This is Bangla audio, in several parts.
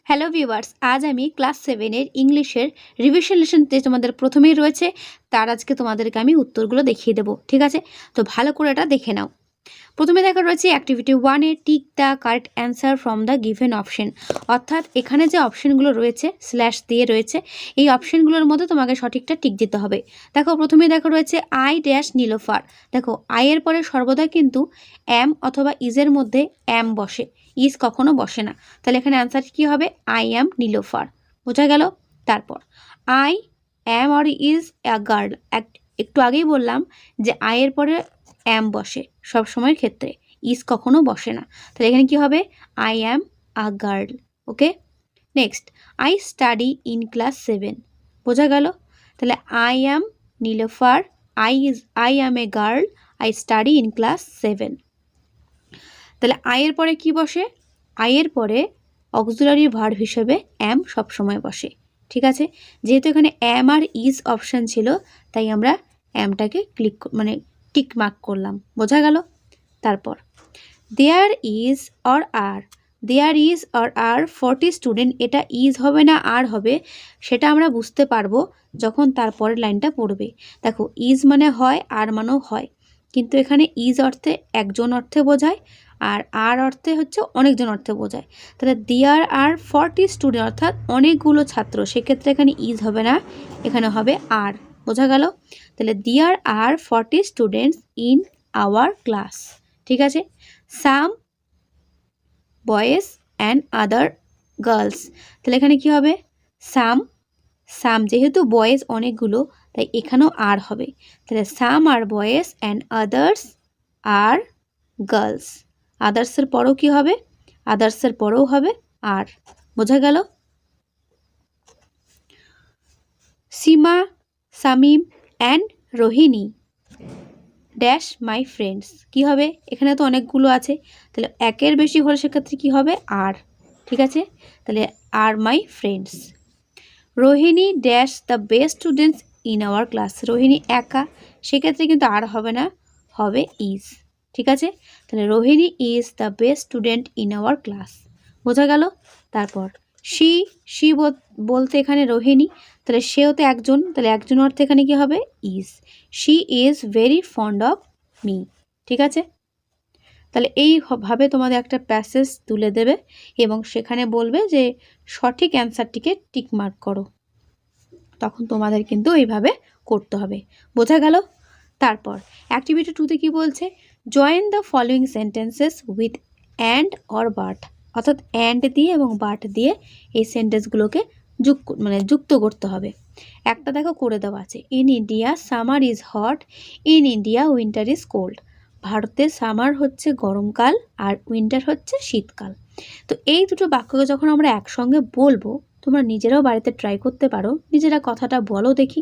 হ্যালো ভিউয়ার্স, আজ আমি ক্লাস 7 এর ইংলিশের রিভিশন লেসন যে তোমাদের প্রথমেই রয়েছে তার আজকে তোমাদেরকে আমি উত্তরগুলো দেখিয়ে দেবো। ঠিক আছে, তো ভালো করে এটা দেখে নাও। প্রথমে দেখা রয়েছে অ্যাক্টিভিটি 1-এ tick the correct answer from the given option. অর্থাৎ এখানে যে অপশনগুলো রয়েছে স্ল্যাশ দিয়ে রয়েছে, এই অপশনগুলোর মধ্যে তোমাকে সঠিকটা টিক দিতে হবে। দেখো প্রথমে দেখো রয়েছে আই ড্যাশ নীলোফার। দেখো আইয়ের পরে সর্বদা কিন্তু অ্যাম অথবা ইজের মধ্যে অ্যাম বসে, ইজ কখনো বসে না। তাহলে এখানে অ্যান্সার কী হবে? I am Nilofar. বোঝা গেল? তারপর I am or is a girl. একটু আগেই বললাম যে আইয়ের পরে অ্যাম বসে সব সময়ের ক্ষেত্রে, ইজ কখনো বসে না। তাহলে এখানে কি হবে? I am a girl. Okay, next I study in class 7। বোঝা গেল? তাহলে I am Nilofar, I am a girl, I study in class 7। তাহলে আইয়ের পরে কি বসে? আইয়ের পরে অক্সিলারি ভার্ব হিসেবে অ্যাম সবসময় বসে। ঠিক আছে, যেহেতু এখানে অ্যাম আর ইজ অপশান ছিল তাই আমরা অ্যামটাকে টিক মার্ক করলাম। বোঝা গেল? তারপর there is or are, there is or are 40 student. এটা ইজ হবে না আর হবে সেটা আমরা বুঝতে পারবো যখন তারপরের লাইনটা পড়বে। দেখো ইজ মানে হয়, আর মানেও হয়, কিন্তু এখানে ইজ অর্থে একজন অর্থে বোঝায় আর অর্থে হচ্ছে অনেকজন অর্থে বোঝায়। তাহলে দেয়ার আর 40 স্টুডেন্ট অর্থাৎ অনেকগুলো ছাত্র, সেক্ষেত্রে এখানে ইজ হবে না, এখানে হবে আর। বোঝা গেল? তাহলে দেয়ার আর 40 স্টুডেন্টস ইন আওয়ার ক্লাস। ঠিক আছে, some boys and other girls. তাহলে এখানে কি হবে? সাম যেহেতু বয়েজ অনেকগুলো তাই এখানেও আর হবে। তাহলে some are boys and others are girls. আদার্সের পরেও কি হবে? আদার্সের পরেও হবে আর। বোঝা গেল? Seema, Shamim and Rohini dash my friends. কী হবে? এখানে তো অনেকগুলো আছে, তাহলে একের বেশি হলে সেক্ষেত্রে কী হবে? আর। ঠিক আছে, তাহলে are my friends. Rohini dash the best students in our class. Rohini একা, সেক্ষেত্রে কিন্তু আর হবে না, হবে ইজ। ঠিক আছে, তাহলে Rohini is the best student in our class. বোঝা গেল? তারপর শি বলতে এখানে রোহিণী, তাহলে সেও তো একজন, তাহলে একজন অর্থে এখানে কি হবে? Is. She is very fond of me. ঠিক আছে, তাহলে এইভাবে তোমাদের একটা প্যাসেজ তুলে দেবে এবং সেখানে বলবে যে সঠিক অ্যান্সারটিকে টিকমার্ক করো। তখন তোমাদের কিন্তু এইভাবে করতে হবে। বোঝা গেল? তারপর অ্যাক্টিভিটি 2-তে কি বলছে? Join the following sentences with and or but. অর্থাৎ অ্যান্ড দিয়ে এবং বাট দিয়ে এই সেন্টেন্সগুলোকে যুক্ত করতে হবে। একটা দেখো করে দেওয়া আছে, in India summer is hot, in India winter is cold. ভারতে সামার হচ্ছে গরমকাল আর উইন্টার হচ্ছে শীতকাল। তো এই দুটো বাক্যকে যখন আমরা একসঙ্গে বলবো, তোমরা নিজেরাও বাড়িতে ট্রাই করতে পারো, নিজেরা কথাটা বলো দেখি।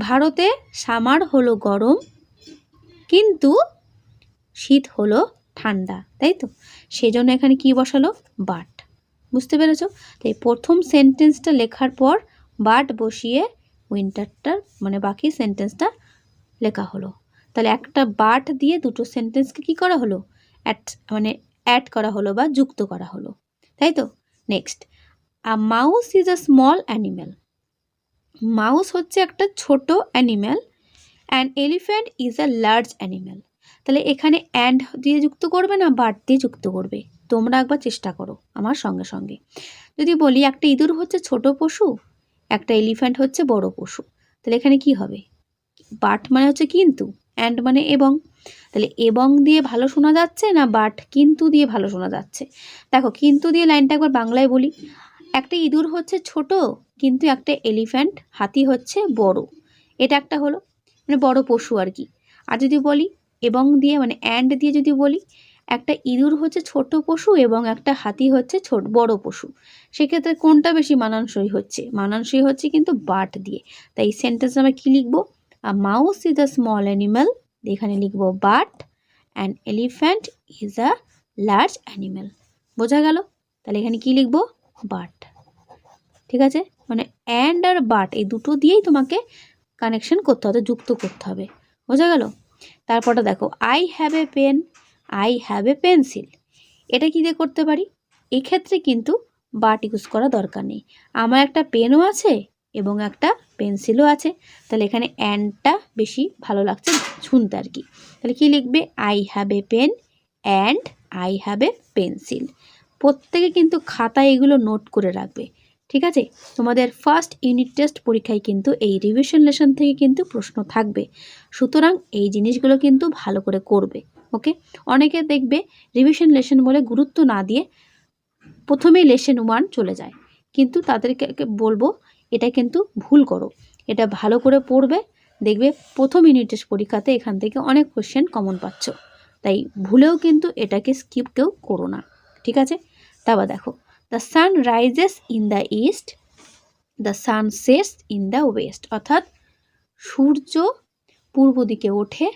ভারতে সামার হলো গরম কিন্তু শীত হলো ঠান্ডা, তাই তো? সেই জন্য এখানে কি বসালো? বাট। বুঝতে পেরেছ? তাই প্রথম সেন্টেন্সটা লেখার পর বাট বসিয়ে উইন্টারটার বাকি সেন্টেন্সটা লেখা হলো। তাহলে একটা বাট দিয়ে দুটো সেন্টেন্সকে কি করা হলো? অ্যাড করা হলো বা যুক্ত করা হলো, তাই তো? Next, a mouse is a small animal. Mouse হচ্ছে একটা ছোট animal, and elephant is a large animal. তাহলে এখানে অ্যান্ড দিয়ে যুক্ত করবে না বাট দিয়ে যুক্ত করবে? তোমরা একবার চেষ্টা করো আমার সঙ্গে সঙ্গে। যদি বলি একটা ইঁদুর হচ্ছে ছোট পশু, একটা এলিফ্যান্ট হচ্ছে বড় পশু, তাহলে এখানে কি হবে? বাট মানে হচ্ছে কিন্তু, অ্যান্ড মানে এবং। তাহলে এবং দিয়ে ভালো শোনা যাচ্ছে না বাট কিন্তু দিয়ে ভালো শোনা যাচ্ছে? দেখো কিন্তু দিয়ে লাইনটা একবার বাংলায় বলি। একটা ইঁদুর হচ্ছে ছোট কিন্তু একটা এলিফ্যান্ট হাতি হচ্ছে বড়, এটা একটা হলো বড় পশু আর কি। আর যদি বলি এবং দিয়ে অ্যান্ড দিয়ে যদি বলি, একটা ইঁদুর হচ্ছে ছোট পশু এবং একটা হাতি হচ্ছে বড় পশু, সেক্ষেত্রে কোনটা বেশি মানানসই হচ্ছে? মানানসই হচ্ছে কিন্তু বাট দিয়ে। তাই এই সেন্টেন্স আমরা কী লিখবো? A mouse is a small animal, এখানে লিখবো but, an elephant is a large animal. বোঝা গেল? তাহলে এখানে কি লিখবো? বাট। ঠিক আছে, অ্যান্ড আর বাট এই দুটো দিয়েই তোমাকে কানেকশন করতে হবে, যুক্ত করতে হবে। বোঝা গেল? তারপরটা দেখো, I have a pen, I have a pencil. এটা কী দিয়ে করতে পারি? এক্ষেত্রে কিন্তু বাট ইউজ করা দরকার নেই। আমার একটা পেনও আছে এবং একটা পেন্সিলও আছে, তাহলে এখানে অ্যান্ডটা বেশি ভালো লাগছে শুনতে আর কি। তাহলে কি লিখবে? I have a pen and I have a pencil. প্রত্যেকে কিন্তু খাতায় এগুলো নোট করে রাখবে, ঠিক আছে? তোমাদের ফার্স্ট ইউনিট টেস্ট পরীক্ষায় কিন্তু এই রিভিশন লেসন থেকে কিন্তু প্রশ্ন থাকবে, সুতরাং এই জিনিসগুলো কিন্তু ভালো করে করবে। ওকে, অনেকে দেখবে রিভিশন লেসন বলে গুরুত্ব না দিয়ে প্রথমেই লেসন 1 চলে যায়, কিন্তু তাদেরকে বলবো এটা কিন্তু ভুল করো, এটা ভালো করে পড়বে, দেখবে প্রথম ইউনিট টেস্ট পরীক্ষাতে এখান থেকে অনেক কোশ্চেন কমন পাচ্ছ, তাই ভুলেও কিন্তু এটাকে স্কিপ কেউ করো না, ঠিক আছে? তারপর দেখো, the sun rises in the east, the sun sets in the West, অর্থাৎ সূর্য পূর্ব দিকে ওঠে,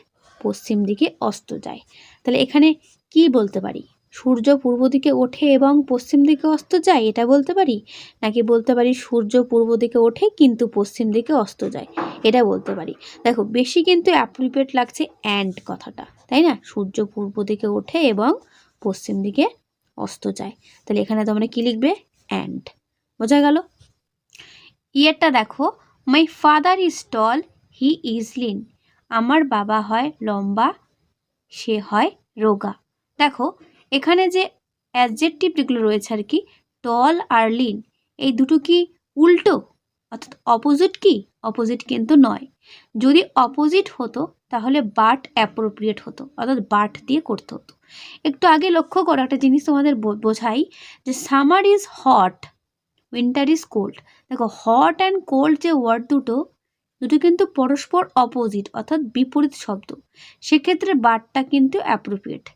পশ্চিম দিকে অস্ত যায়। তাহলে এখানে কি বলতে পারি? সূর্য পূর্ব দিকে ওঠে এবং পশ্চিম দিকে অস্ত যায়, এটা বলতে পারি, নাকি বলতে পারি সূর্য পূর্ব দিকে ওঠে কিন্তু পশ্চিম দিকে অস্ত যায়, এটা বলতে পারি। দেখো বেশি কিন্তু অ্যাপ্রোপ্রিয়েট লাগছে অ্যান্ড কথাটা, তাই না? সূর্য পূর্ব দিকে ওঠে এবং পশ্চিম দিকে অস্ত যায়, তাহলে এখানে তোমরা কি লিখবে? অ্যান্ড। বোঝা গেল? ইয়েরটা দেখো, my father is tall, he is lean, আমার বাবা হয় লম্বা, সে হয় রোগা। দেখো এখানে যে অ্যাডজেক্টিভ যেগুলো রয়েছে আর কি, টল আর লিন, এই দুটো কি উল্টো, অর্থাৎ অপোজিট? কি অপোজিট কিন্তু নয়। যদি অপোজিট হতো তাহলে বাট অ্যাপ্রোপ্রিয়েট হতো, অর্থাৎ বাট দিয়ে করতে হতো। একটু আগে লক্ষ্য করো একটা জিনিস তোমাদের বোঝাই, যে summer is hot, winter is cold. দেখো হট অ্যান্ড কোল্ড যে ওয়ার্ড দুটো কিন্তু পরস্পর অপোজিট, অর্থাৎ বিপরীত শব্দ, সেক্ষেত্রে বাটটা কিন্তু অ্যাপ্রোপ্রিয়েট।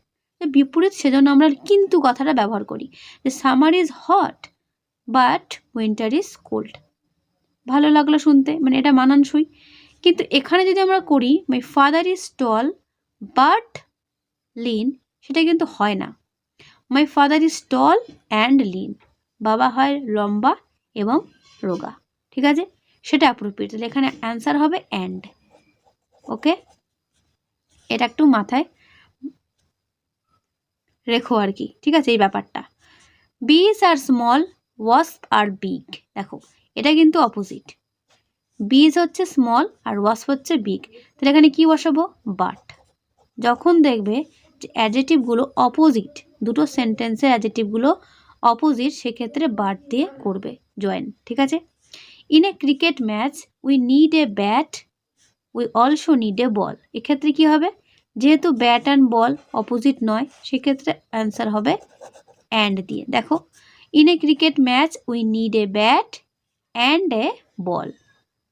বিপরীত সেজন্য আমরা কিন্তু কথাটা ব্যবহার করি, যে summer is hot but winter is cold. ভালো লাগলো শুনতে, মানে এটা মানানসই। কিন্তু এখানে যদি আমরা করি my father is tall but lean, সেটা কিন্তু হয় না। My father is tall and lean, বাবা হয় লম্বা এবং রোগা, ঠিক আছে? সেটা অ্যাপ্রোপ্রিয়েট, তাহলে এখানে অ্যান্সার হবে অ্যান্ড। ওকে, এটা একটু মাথায় রেখো আর কি, ঠিক আছে এই ব্যাপারটা। বিস আর স্মল, ওয়াস্প আর বিগ। দেখো এটা কিন্তু অপোজিট, বিজ হচ্ছে স্মল আর ওয়াস্প হচ্ছে বিগ, তাহলে এখানে কি বসাবো? বাট। যখন দেখবে যে অ্যাডজেক্টিভগুলো অপোজিট, দুটো সেন্টেন্সের অ্যাডজেক্টিভগুলো অপোজিট, সেক্ষেত্রে বাট দিয়ে করবে জয়েন, ঠিক আছে? In a cricket match we need a bat, we also need a ball. এক্ষেত্রে কি হবে? যেহেতু ব্যাট অ্যান্ড বল অপোজিট নয়, সেক্ষেত্রে অ্যান্সার হবে অ্যান্ড দিয়ে। দেখো in a cricket match we need a bat and a ball,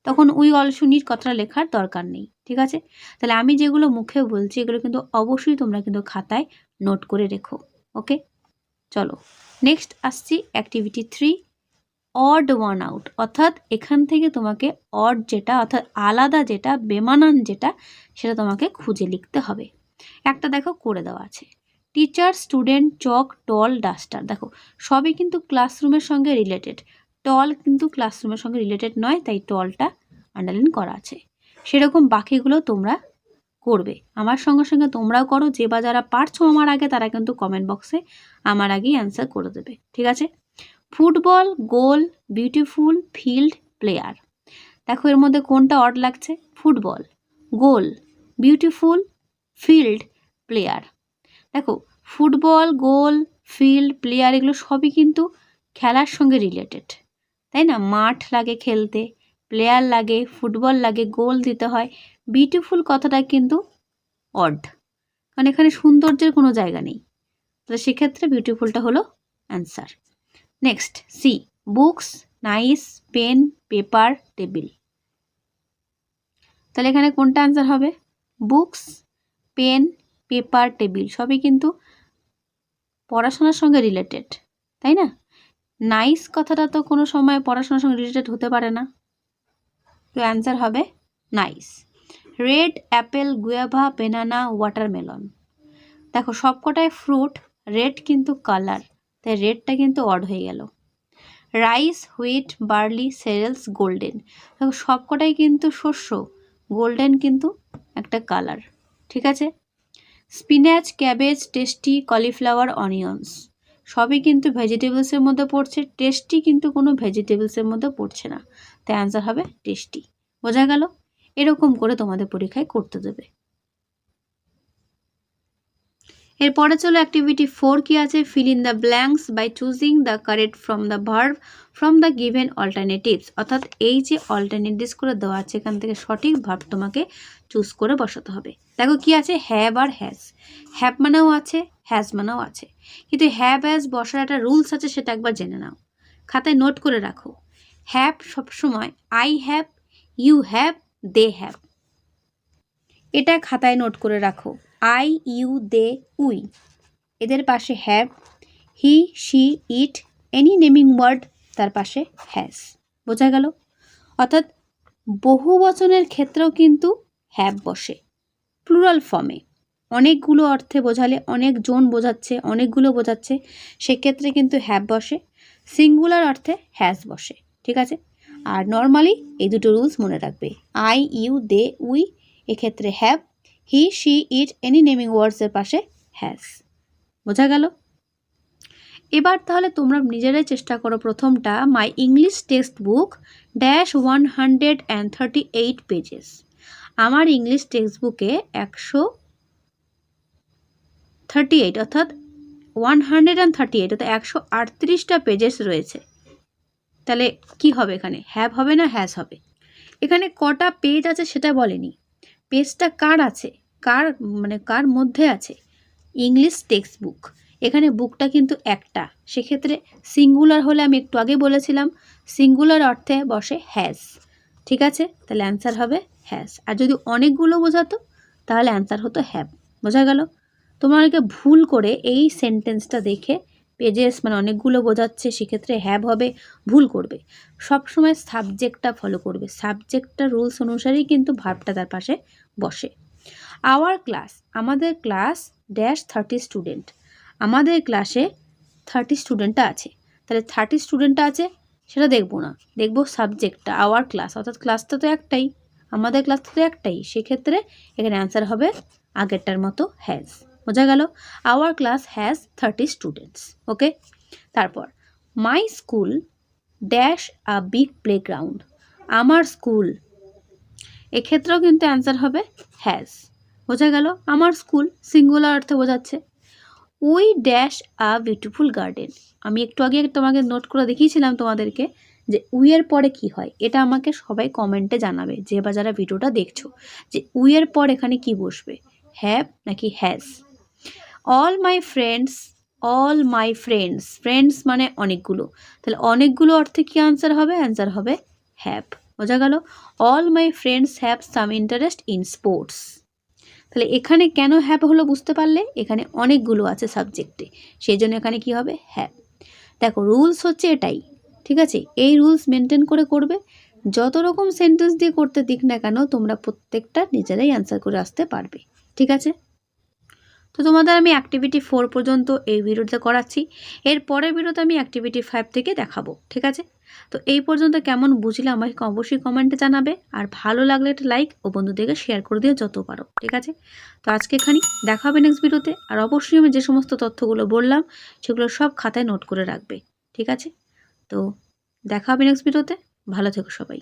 তখন উই অলসো নিড কথাটা লেখার দরকার নেই, ঠিক আছে? তাহলে আমি যেগুলো মুখে বলছি এগুলো কিন্তু অবশ্যই তোমরা কিন্তু খাতায় নোট করে রেখো। ওকে, চলো নেক্সট আসছি অ্যাক্টিভিটি 3, অড ওয়ান আউট, অর্থাৎ এখান থেকে তোমাকে অড যেটা, অর্থাৎ আলাদা যেটা, বেমানান যেটা, সেটা তোমাকে খুঁজে লিখতে হবে। একটা দেখো করে দেওয়া আছে, টিচার, স্টুডেন্ট, চক, টল, ডাস্টার। দেখো সবই কিন্তু ক্লাসরুমের সঙ্গে রিলেটেড, টল কিন্তু ক্লাসরুমের সঙ্গে রিলেটেড নয়, তাই টলটা আন্ডারলাইন করা আছে। সেরকম বাকিগুলো তোমরা করবে, আমার সঙ্গে সঙ্গে তোমরাও করো, যে বা যারা পারছো আমার আগে তারা কিন্তু কমেন্ট বক্সে আমার আগেই অ্যান্সার করে দেবে, ঠিক আছে? ফুটবল, গোল, বিউটিফুল, ফিল্ড, প্লেয়ার। দেখো এর মধ্যে কোনটা অড লাগছে? ফুটবল, গোল, বিউটিফুল, ফিল্ড, প্লেয়ার। দেখো ফুটবল, গোল, ফিল্ড, প্লেয়ার এগুলো সবই কিন্তু খেলার সঙ্গে রিলেটেড, তাই না? মাঠ লাগে খেলতে, প্লেয়ার লাগে, ফুটবল লাগে, গোল দিতে হয়। বিউটিফুল কথাটা কিন্তু অড, কারণ এখানে সৌন্দর্যের কোনো জায়গা নেই, তো সেক্ষেত্রে বিউটিফুলটা হলো answer. Next C, books, nice, pen, paper, table. তাহলে এখানে কোনটা অ্যান্সার হবে? বুকস, পেন, পেপার, টেবিল সবই কিন্তু পড়াশোনার সঙ্গে রিলেটেড, তাই না? নাইস কথাটা তো কোনো সময় পড়াশোনার সঙ্গে রিলেটেড হতে পারে না, তো অ্যান্সার হবে nice. Red, Apple, guava, banana, watermelon. দেখো সবকটাই ফ্রুট, রেড কিন্তু কালার, তাই রেডটা কিন্তু অড হয়ে গেল। Rice, wheat, barley, cereals, golden. দেখো সবকটাই কিন্তু শস্য, গোল্ডেন কিন্তু একটা কালার, ঠিক আছে? Spinach, cabbage, tasty, cauliflower, onions. সবই কিন্তু ভেজিটেবলসের মধ্যে পড়ছে, টেস্টি কিন্তু কোনো ভেজিটেবলসের মধ্যে পড়ছে না, তাই অ্যান্সার হবে টেস্টি। বোঝা গেল? এরকম করে তোমাদের পরীক্ষায় করতে দেবে। এরপরে চলো অ্যাক্টিভিটি 4 কি আছে, fill in the blanks by choosing the correct from the verb from the given alternatives. অর্থাৎ এই যে অল্টারনেটিভস করে দেওয়া আছে এখান থেকে সঠিক ভার্ব তোমাকে চুজ করে বসাতে হবে। দেখো কি আছে, হ্যাভ আর হ্যাজ। হ্যাভ মানেও আছে, হ্যাজ মানেও আছে, কিন্তু হ্যাভ হ্যাজ বসার একটা রুলস আছে, সেটা একবার জেনে নাও, খাতায় নোট করে রাখো। হ্যাভ সবসময় I have, you have, they have, এটা খাতায় নোট করে রাখো। আই, ইউ, দে, উই, এদের পাশে have, he, she, it, any naming word তার পাশে হ্যাজ। বোঝা গেল? অর্থাৎ বহু বচনের ক্ষেত্রেও কিন্তু হ্যাভ বসে, প্লুরাল ফর্মে। অনেকগুলো অর্থে বোঝালে, অনেকজন বোঝাচ্ছে, অনেকগুলো বোঝাচ্ছে, সেক্ষেত্রে কিন্তু হ্যাভ বসে। সিঙ্গুলার অর্থে হ্যাজ বসে। ঠিক আছে? আর নর্মালি এই দুটো রুলস মনে রাখবে। আই, ইউ, দে, উই এক্ষেত্রে have, he, she, it, any naming ওয়ার্ডসের পাশে হ্যাজ। বোঝা গেল? এবার তাহলে তোমরা নিজেরাই চেষ্টা করো। প্রথমটা, my English text book dash 138 pages. আমার ইংলিশ টেক্সট বুকে 138 অর্থাৎ 138 অর্থাৎ 138টা পেজেস রয়েছে। তাহলে কি হবে এখানে, হ্যাভ হবে না হ্যাজ হবে? এখানে কটা পেজ আছে সেটা বলেনি, পেজটা কার আছে, কার মধ্যে আছে, ইংলিশ টেক্সট বুক। এখানে বুকটা কিন্তু একটা, সেক্ষেত্রে সিঙ্গুলার হলে আমি একটু আগে বলেছিলাম সিঙ্গুলার অর্থে বসে হ্যাজ। ঠিক আছে? তাহলে অ্যান্সার হবে হ্যাজ। আর যদি অনেকগুলো বোঝাতো তাহলে অ্যান্সার হতো হ্যাভ। বোঝা গেল? তোমরা অনেকে ভুল করে এই সেন্টেন্সটা দেখে পেজেস মানে অনেকগুলো বোঝাচ্ছে সেক্ষেত্রে হ্যাভ হবে, ভুল করবে। সবসময় সাবজেক্টটা ফলো করবে, সাবজেক্টটা রুলস অনুসারেই কিন্তু ভার্বটা তার পাশে বসে। আওয়ার ক্লাস, আমাদের ক্লাস ড্যাশ 30 স্টুডেন্ট। আমাদের ক্লাসে 30 স্টুডেন্টটা আছে। তাহলে 30 স্টুডেন্টটা আছে সেটা দেখবো না, দেখবো সাবজেক্টটা আওয়ার ক্লাস, অর্থাৎ ক্লাসটা তো একটাই, আমাদের ক্লাস তো একটাই, সেক্ষেত্রে এখানে অ্যান্সার হবে আগেরটার মতো হ্যাজ। বোঝা গেল? Our class has 30 students. Okay, তারপর my school dash a big playground. আমার স্কুল, এক্ষেত্রেও কিন্তু অ্যান্সার হবে হ্যাজ। বোঝা গেল? আমার স্কুল সিঙ্গুলার অর্থে বোঝাচ্ছে। We dash a beautiful garden. আমি একটু আগে তোমাকে নোট করে দেখিয়েছিলাম তোমাদেরকে যে উইয়ের পরে কি হয়। এটা আমাকে সবাই কমেন্টে জানাবে, যে বা যারা ভিডিওটা দেখছো, যে উইয়ের পর এখানে কি বসবে, হ্যাভ নাকি has. All my friends, friends মানে অনেকগুলো, তাহলে অনেকগুলো অর্থে কি আনসার হবে, অ্যান্সার হবে হ্যাভ। বোঝা গেল? All my friends have some interest in sports. তাহলে এখানে কেন হ্যাভ হলো বুঝতে পারলে, এখানে অনেকগুলো আছে সাবজেক্টে, সেই জন্য এখানে কি হবে, হ্যাভ। দেখো রুলস হচ্ছে এটাই। ঠিক আছে? এই রুলস মেনটেন করে করবে, যত রকম সেন্টেন্স দিয়ে করতে দিক না কেন তোমরা প্রত্যেকটা নিজেরাই অ্যান্সার করে আসতে পারবে। ঠিক আছে? তো তোমাদের আমি অ্যাক্টিভিটি 4 পর্যন্ত এই ভিডিওতে করাচ্ছি, এর পরের ভিডিওতে আমি অ্যাক্টিভিটি 5 থেকে দেখাবো। ঠিক আছে? তো এই পর্যন্ত কেমন বুঝলে আমাকে অবশ্যই কমেন্টে জানাবে, আর ভালো লাগলে একটা লাইক ও বন্ধুদেরকে শেয়ার করে দিও যত পারো। ঠিক আছে? তো আজকে এখানেই, দেখা হবে নেক্সট ভিডিওতে। আর অবশ্যই আমি যে সমস্ত তথ্যগুলো বললাম সেগুলো সব খাতায় নোট করে রাখবে। ঠিক আছে? তো দেখা হবে নেক্সট ভিডিওতে। ভালো থেকো সবাই।